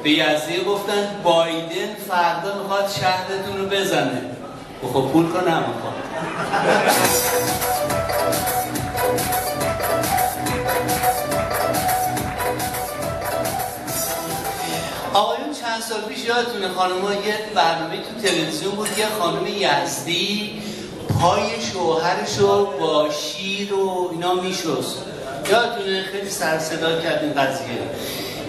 به یزدی گفتن بایدن فردا میخواد شهرتون رو بزنه. خب پول کن نمیخواد. آقایون چند سال پیش یادتونه خانم‌ها یه برنامه تو تلویزیون بود که خانم یزدی پای شوهرشو با شیر و اینا میشست. یادتونه خیلی سر صدا کرد این قضیه.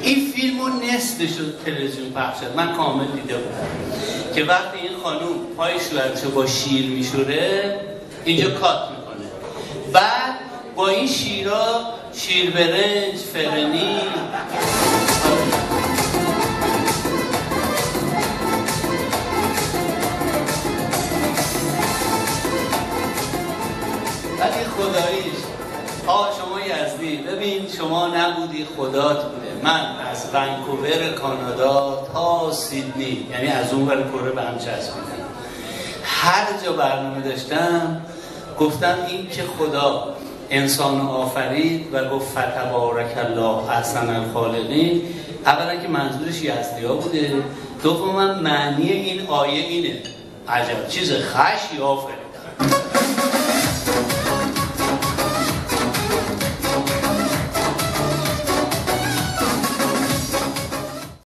این فیلمو نصفش رو تلویزیون پخش شد، من کامل دیده بودم که وقتی این خانم پای شوهرشو با شیر میشوره اینجا کات میکنه، بعد با این شیرها شیر برنج، فرنی، ولی خداییش شما یزدی ببین شما نبودی خدات بوده. من از ونکوور کانادا تا سیدنی، یعنی از اون ور کره به هم چسبیدم، هر جا برنامه داشتم گفتم این که خدا انسان آفرید و گفت فتبارک الله احسن الخالقین، اولا که منظورش یزدی ها بوده، دوما معنی این آیه اینه. عجب چیز خشی آفرید.